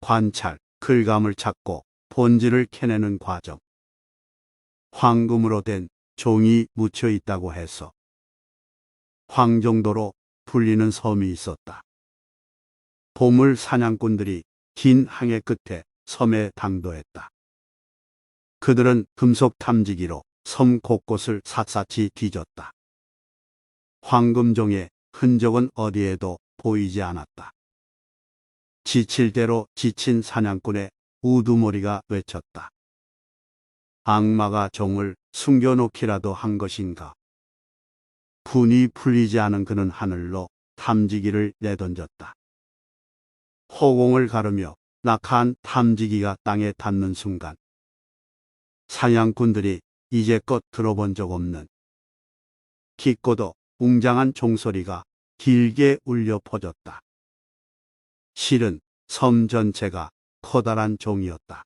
관찰, 글감을 찾고 본질을 캐내는 과정. 황금으로 된 종이 묻혀 있다고 해서 황정도로 불리는 섬이 있었다. 보물 사냥꾼들이 긴 항해 끝에 섬에 당도했다. 그들은 금속 탐지기로 섬 곳곳을 샅샅이 뒤졌다. 황금종의 흔적은 어디에도 보이지 않았다. 지칠 대로 지친 사냥꾼의 우두머리가 외쳤다. 악마가 종을 숨겨놓기라도 한 것인가. 분이 풀리지 않은 그는 하늘로 탐지기를 내던졌다. 허공을 가르며 낙하한 탐지기가 땅에 닿는 순간 사냥꾼들이 이제껏 들어본 적 없는 깊고도 웅장한 종소리가 길게 울려 퍼졌다. 실은 섬 전체가 커다란 종이었다.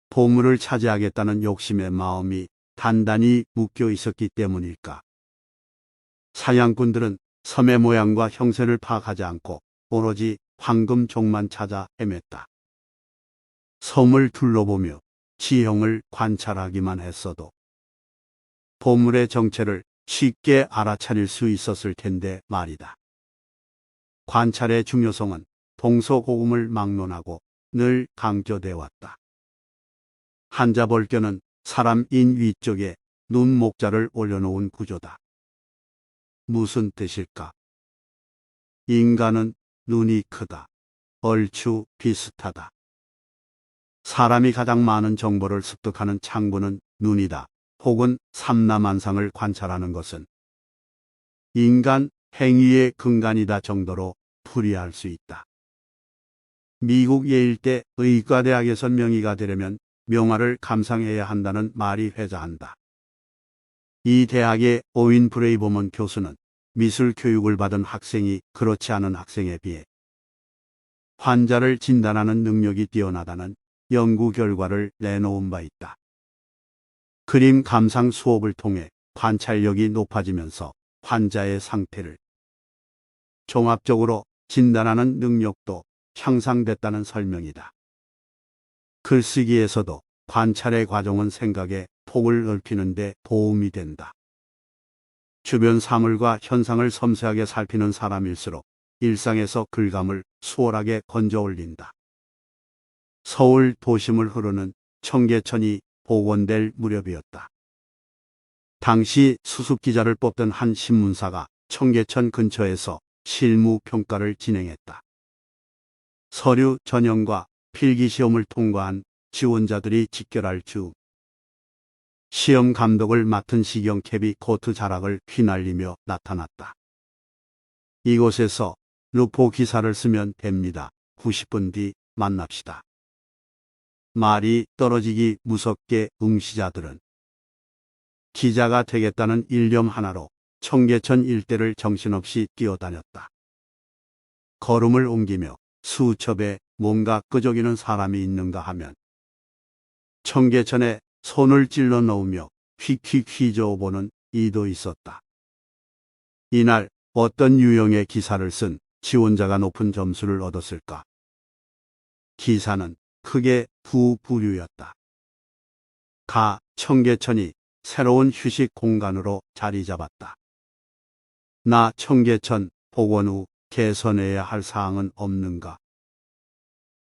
보물을 차지하겠다는 욕심의 마음이 단단히 묶여 있었기 때문일까. 사냥꾼들은 섬의 모양과 형세를 파악하지 않고 오로지 황금종만 찾아 헤맸다. 섬을 둘러보며 지형을 관찰하기만 했어도 보물의 정체를 쉽게 알아차릴 수 있었을 텐데 말이다. 관찰의 중요성은 동서고금을 막론하고 늘 강조되어 왔다. 한자벌교는 사람 인 위쪽에 눈 목자를 올려놓은 구조다. 무슨 뜻일까? 인간은 눈이 크다. 얼추 비슷하다. 사람이 가장 많은 정보를 습득하는 창구는 눈이다. 혹은 삼라만상을 관찰하는 것은 인간 행위의 근간이다 정도로 풀이할 수 있다. 미국 예일대 의과대학에서 명의가 되려면 명화를 감상해야 한다는 말이 회자한다. 이 대학의 오윈 브레이버먼 교수는 미술 교육을 받은 학생이 그렇지 않은 학생에 비해 환자를 진단하는 능력이 뛰어나다는 연구 결과를 내놓은 바 있다. 그림 감상 수업을 통해 관찰력이 높아지면서 환자의 상태를 종합적으로 진단하는 능력도 향상됐다는 설명이다. 글쓰기에서도 관찰의 과정은 생각의 폭을 넓히는 데 도움이 된다. 주변 사물과 현상을 섬세하게 살피는 사람일수록 일상에서 글감을 수월하게 건져 올린다. 서울 도심을 흐르는 청계천이 복원될 무렵이었다. 당시 수습기자를 뽑던 한 신문사가 청계천 근처에서 실무 평가를 진행했다. 서류 전형과 필기시험을 통과한 지원자들이 직결할 중 시험 감독을 맡은 시경캡이 코트 자락을 휘날리며 나타났다. 이곳에서 루포 기사를 쓰면 됩니다. 90분 뒤 만납시다. 말이 떨어지기 무섭게 응시자들은 기자가 되겠다는 일념 하나로 청계천 일대를 정신없이 뛰어다녔다. 걸음을 옮기며 수첩에 뭔가 끄적이는 사람이 있는가 하면 청계천에 손을 찔러 넣으며 휙휙 휘저어보는 이도 있었다. 이날 어떤 유형의 기사를 쓴 지원자가 높은 점수를 얻었을까? 기사는 크게 두 부류였다. 가, 청계천이 새로운 휴식 공간으로 자리 잡았다. 나, 청계천 복원 후 개선해야 할 사항은 없는가?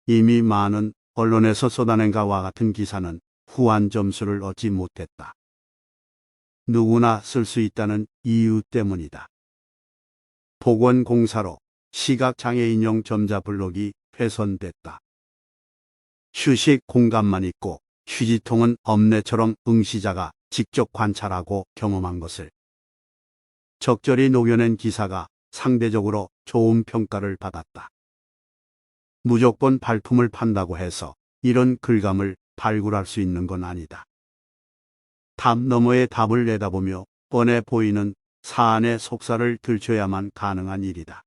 이미 많은 언론에서 쏟아낸 가와 같은 기사는 후한 점수를 얻지 못했다. 누구나 쓸 수 있다는 이유 때문이다. 복원공사로 시각장애인용 점자블록이 훼손됐다. 휴식 공간만 있고 휴지통은 없네처럼 응시자가 직접 관찰하고 경험한 것을 적절히 녹여낸 기사가 상대적으로 좋은 평가를 받았다. 무조건 발품을 판다고 해서 이런 글감을 발굴할 수 있는 건 아니다. 답 너머의 답을 내다보며 뻔해 보이는 사안의 속살을 들춰야만 가능한 일이다.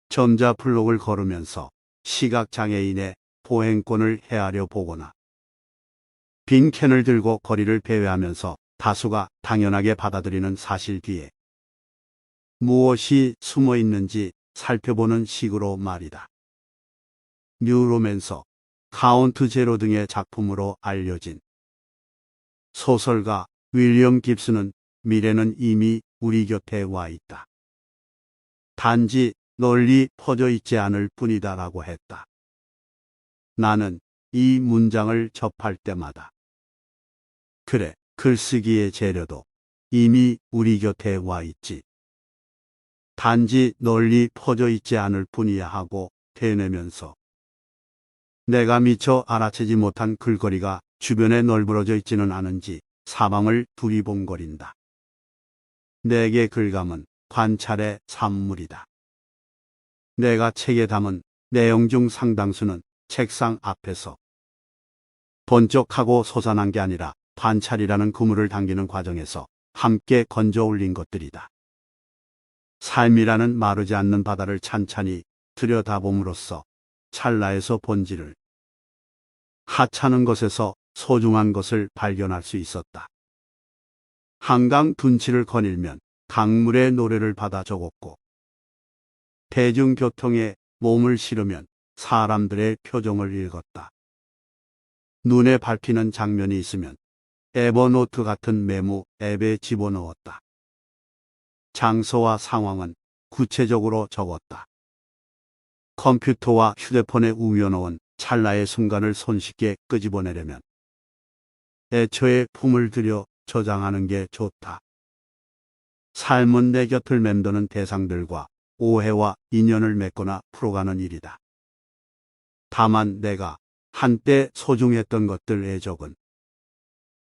점자 블록을 걸으면서 시각장애인의 보행권을 헤아려 보거나 빈 캔을 들고 거리를 배회하면서 다수가 당연하게 받아들이는 사실 뒤에 무엇이 숨어 있는지 살펴보는 식으로 말이다. 뉴로맨서, 카운트 제로 등의 작품으로 알려진 소설가 윌리엄 깁스는 미래는 이미 우리 곁에 와 있다. 단지 널리 퍼져 있지 않을 뿐이다라고 했다. 나는 이 문장을 접할 때마다 그래, 글쓰기의 재료도 이미 우리 곁에 와 있지. 단지 널리 퍼져 있지 않을 뿐이야 하고 되뇌면서 내가 미처 알아채지 못한 글거리가 주변에 널브러져 있지는 않은지 사방을 두리번거린다. 내게 글감은 관찰의 산물이다. 내가 책에 담은 내용 중 상당수는 책상 앞에서 번쩍하고 솟아난 게 아니라 관찰이라는 그물을 당기는 과정에서 함께 건져 올린 것들이다. 삶이라는 마르지 않는 바다를 찬찬히 들여다봄으로써 찰나에서 본질을, 하찮은 것에서 소중한 것을 발견할 수 있었다. 한강 둔치를 거닐면 강물의 노래를 받아 적었고, 대중교통에 몸을 실으면 사람들의 표정을 읽었다. 눈에 밟히는 장면이 있으면 에버노트 같은 메모 앱에 집어넣었다. 장소와 상황은 구체적으로 적었다. 컴퓨터와 휴대폰에 우겨넣은 찰나의 순간을 손쉽게 끄집어내려면 애초에 품을 들여 저장하는 게 좋다. 삶은 내 곁을 맴도는 대상들과 오해와 인연을 맺거나 풀어가는 일이다. 다만 내가 한때 소중했던 것들의 적은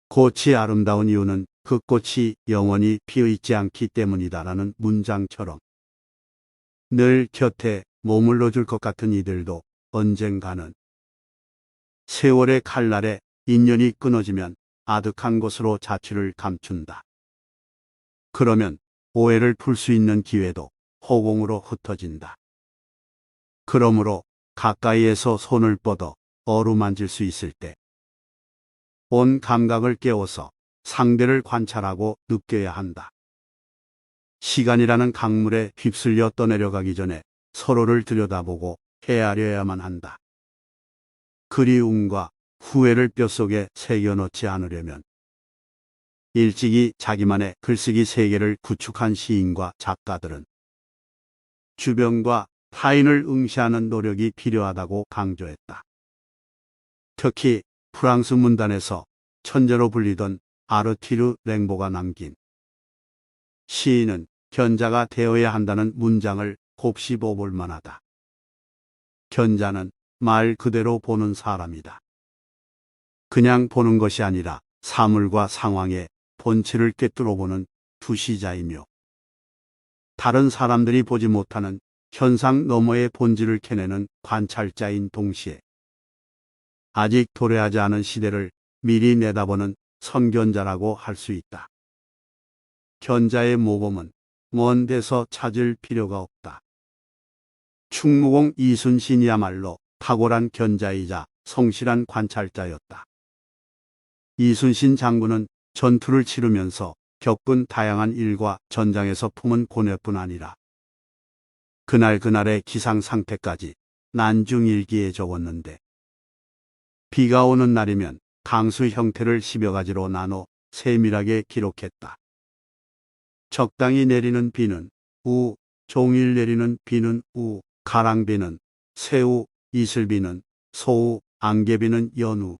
꽃이 아름다운 이유는 그 꽃이 영원히 피어있지 않기 때문이다라는 문장처럼 늘 곁에 머물러 줄 것 같은 이들도 언젠가는 세월의 칼날에 인연이 끊어지면 아득한 곳으로 자취를 감춘다. 그러면 오해를 풀 수 있는 기회도 허공으로 흩어진다. 그러므로 가까이에서 손을 뻗어 어루만질 수 있을 때 온 감각을 깨워서 상대를 관찰하고 느껴야 한다. 시간이라는 강물에 휩쓸려 떠내려가기 전에 서로를 들여다보고 헤아려야만 한다. 그리움과 후회를 뼛속에 새겨넣지 않으려면 일찍이 자기만의 글쓰기 세계를 구축한 시인과 작가들은 주변과 타인을 응시하는 노력이 필요하다고 강조했다. 특히 프랑스 문단에서 천재로 불리던 아르티르 랭보가 남긴 시인은 견자가 되어야 한다는 문장을 곱씹어 볼 만하다. 견자는 말 그대로 보는 사람이다. 그냥 보는 것이 아니라 사물과 상황의 본질을 꿰뚫어 보는 투시자이며 다른 사람들이 보지 못하는 현상 너머의 본질을 캐내는 관찰자인 동시에 아직 도래하지 않은 시대를 미리 내다보는 선견자라고 할 수 있다. 견자의 모범은 먼 데서 찾을 필요가 없다. 충무공 이순신이야말로 탁월한 견자이자 성실한 관찰자였다. 이순신 장군은 전투를 치르면서 겪은 다양한 일과 전장에서 품은 고뇌뿐 아니라 그날그날의 기상 상태까지 난중일기에 적었는데 비가 오는 날이면 강수 형태를 10여 가지로 나눠 세밀하게 기록했다. 적당히 내리는 비는 우, 종일 내리는 비는 우, 가랑비는 새우, 이슬비는 소우, 안개비는 연우,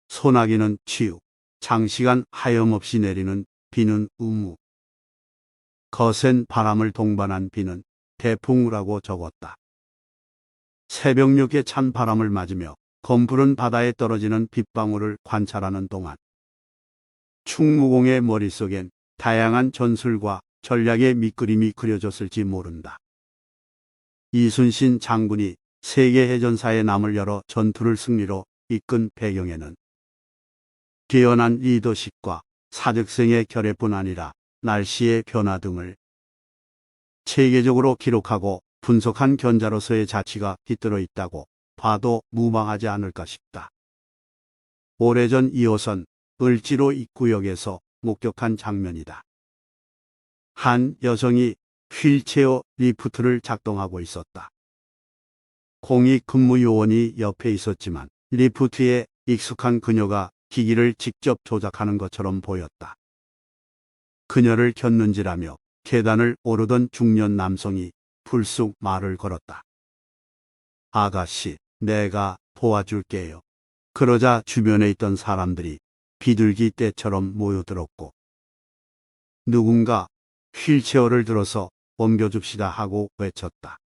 소나기는 치유, 장시간 하염없이 내리는 비는 우무, 거센 바람을 동반한 비는 대풍우라고 적었다. 새벽녘에 찬 바람을 맞으며 검푸른 바다에 떨어지는 빗방울을 관찰하는 동안 충무공의 머릿속엔 다양한 전술과 전략의 밑그림이 그려졌을지 모른다. 이순신 장군이 세계해전사의 남을 열어 전투를 승리로 이끈 배경에는 뛰어난 리더십과 사직생의 결의뿐 아니라 날씨의 변화 등을 체계적으로 기록하고 분석한 견자로서의 자치가 깃들어 있다고 봐도 무방하지 않을까 싶다. 오래전 2호선 을지로 입구역에서 목격한 장면이다. 한 여성이 휠체어 리프트를 작동하고 있었다. 공익 근무 요원이 옆에 있었지만 리프트에 익숙한 그녀가 기기를 직접 조작하는 것처럼 보였다. 그녀를 켰는지라며 계단을 오르던 중년 남성이 불쑥 말을 걸었다. 아가씨, 내가 도와줄게요. 그러자 주변에 있던 사람들이 비둘기 떼처럼 모여들었고 누군가 휠체어를 들어서 옮겨줍시다 하고 외쳤다.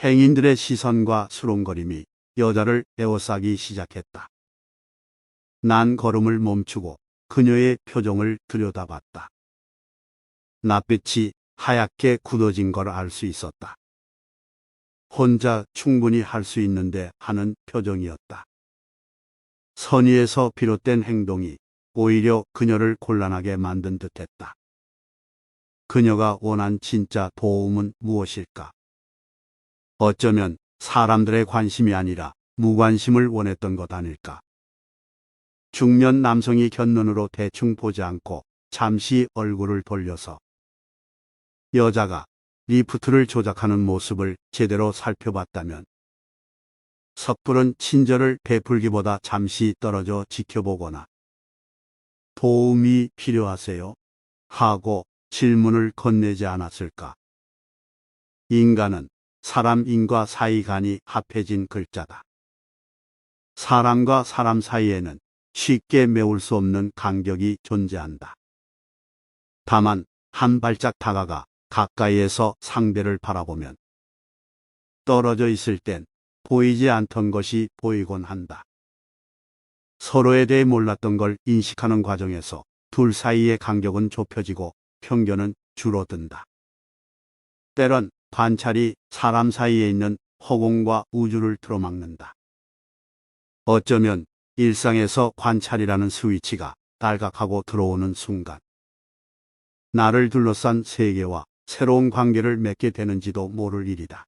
행인들의 시선과 수롱거림이 여자를 에워싸기 시작했다. 난 걸음을 멈추고 그녀의 표정을 들여다봤다. 낯빛이 하얗게 굳어진 걸 알 수 있었다. 혼자 충분히 할 수 있는데 하는 표정이었다. 선의에서 비롯된 행동이 오히려 그녀를 곤란하게 만든 듯했다. 그녀가 원한 진짜 도움은 무엇일까? 어쩌면 사람들의 관심이 아니라 무관심을 원했던 것 아닐까? 중년 남성이 곁눈으로 대충 보지 않고 잠시 얼굴을 돌려서 여자가 리프트를 조작하는 모습을 제대로 살펴봤다면 섣부른 친절을 베풀기보다 잠시 떨어져 지켜보거나 도움이 필요하세요? 하고 질문을 건네지 않았을까? 인간은 사람인과 사이간이 합해진 글자다. 사람과 사람 사이에는 쉽게 메울 수 없는 간격이 존재한다. 다만 한 발짝 다가가 가까이에서 상대를 바라보면 떨어져 있을 땐 보이지 않던 것이 보이곤 한다. 서로에 대해 몰랐던 걸 인식하는 과정에서 둘 사이의 간격은 좁혀지고 편견은 줄어든다. 때론 관찰이 사람 사이에 있는 허공과 우주를 틀어막는다. 어쩌면 일상에서 관찰이라는 스위치가 딸각하고 들어오는 순간 나를 둘러싼 세계와 새로운 관계를 맺게 되는지도 모를 일이다.